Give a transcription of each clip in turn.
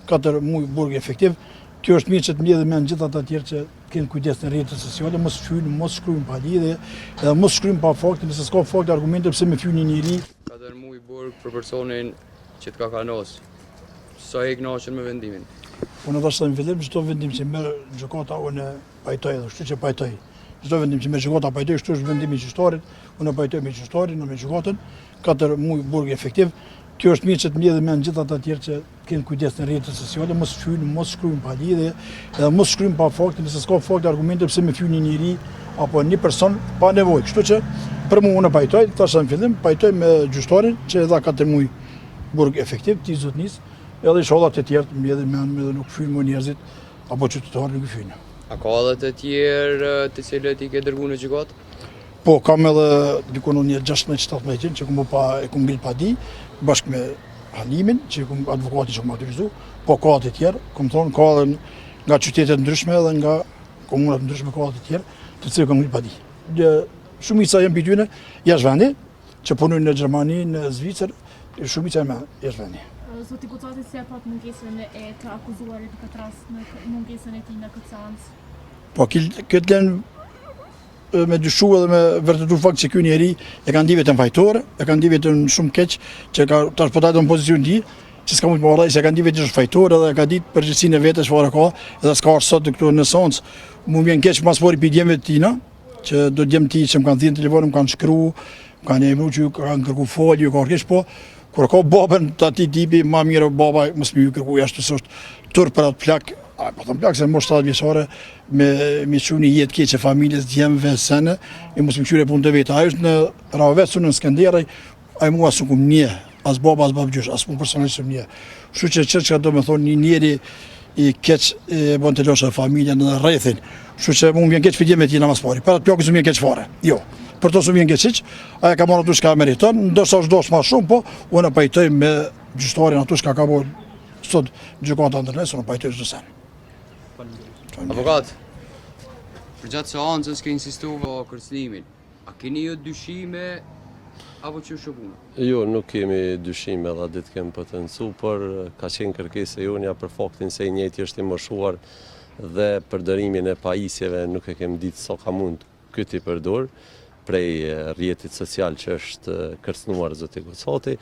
4 muaj burg efektiv. Kjo është mirë që të mbledhim me gjithë ata të tjerë që kanë kujdes në rrjetet sociale, mos fyjnë, mos shkruajnë pa lidhje, edhe mos shkruajnë pa fakte, nëse s'ka fakte argumente pse me fyjnë një njeri. 4 muaj burg për personin që të ka kanos. Sa e kënaqur me vendimin. Unë do të them fillim çdo vendim që merr gjykata unë pajtoj edhe kështu që pajtoj. Çdo vendim që merr gjykata pajtoj, kështu është vendimi i gjyqtarit, unë pajtoj me gjyqtarin, me gjykatën, 4 muaj burg efektiv. Kjo është mirë që të mbledhim me gjithë ata të tjerë që kanë kujdes në rrjetet sociale, mos fyjnë, mos shkruajnë pa lidhje, edhe mos shkruajnë pa fakte, nëse s'ka fakte argumente pse me fyjnë një njeri apo një person pa nevojë. Kështu që për mua unë pajtoj, tash në fillim pajtoj me gjyqtarin që e dha 4 muaj burg efektiv, ti zotnis, edhe inshallah të tjerë mbledhin me anë edhe nuk fyjnë më njerëzit apo qytetarët nuk fyjnë. A ka edhe të tjerë të cilët i ke dërguar në gjykatë? Po, kam edhe dikon një 16-17 që e kum ngritë pa di, bashkë me Halimin, që advokati që kum autorizu, po ka të tjerë, kum thonë, ka edhe nga qytetet ndryshme edhe nga komunat ndryshme ka të tjerë, të cilë kum ngritë pa di. Shumica janë bityne jashtë vendi, që punojnë në Gjermani, në Zvicër, shumica janë jashtë vendi. Zoti Gucati si e pat mungesën e të akuzuarit në këtë rast, në mungesën e tij në këtë seancë? Po, këtë lënë me dyshu edhe me vërtetu fakt që ky njeri e ka ndi vetëm fajtor, e ka ndi vetëm shumë keq, që ka tash po tajtë në pozicion di, që s'ka mund të marrë se ka ndi vetëm fajtor edhe e ka ditë përgjegjësinë e vetes çfarë ka, edhe s'ka ardhur sot këtu në seancë. Mu vjen keq pas pori pi djemve të tina, që do djem ti që më kanë dhënë telefonin, më kanë shkruar, më kanë emëruar që kanë kërkuar folje, ka keq po. Kur ka babën të atij tipi, më mirë baba mos më kërkuaj ashtu s'është tur për atë plak. Po thëmë plak se moshë 7 vjeçare me që një jetë keqe familjes djemëve sene, e mos më qyre punë të vetë. Ajo është në Ravecu në Skanderaj, a mua s'u kum një, as baba, as babgjysh, as mu personalisht një. Kështu që që do me thonë një njeri i keq e bon të losha familjen dhe rrethin. Kështu që mu vjen keq për djemëve tina mas pari, për atë plakës u vjen keq fare, jo. Për to s'u vjen keq hiq, aja ka marrë atu shka meriton, ndërsa është dosh ma shumë, po, unë pajtoj me gjyqtarin atu shka ka bërë sot gjykata ndërnes, unë pajtoj çdo sen. Avokat, për gjatë seancës ke insistuar kërcënimin. A keni ju dyshime apo që shokuna? Jo, nuk kemi dyshime, edhe ditë kemi potencu, por ka qenë kërkesa e jonja për faktin se i njëjti është i moshuar dhe përdorimin e pajisjeve nuk e kemi ditë sa ka mund këtë i përdor prej rrjetit social që është kërcënuar zoti Gucati.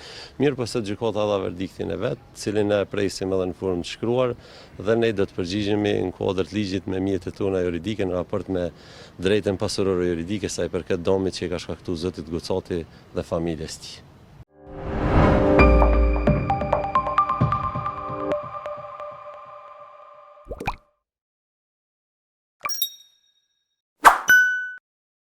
Mirë po se gjykata dha verdiktin e vet, cilin e presim edhe në formë të shkruar dhe ne do të përgjigjemi në kuadër të ligjit me mjetet tona juridike në raport me drejtën pasurore juridike sa i përket dëmit që i ka shkaktuar zotit Gucati dhe familjes tij.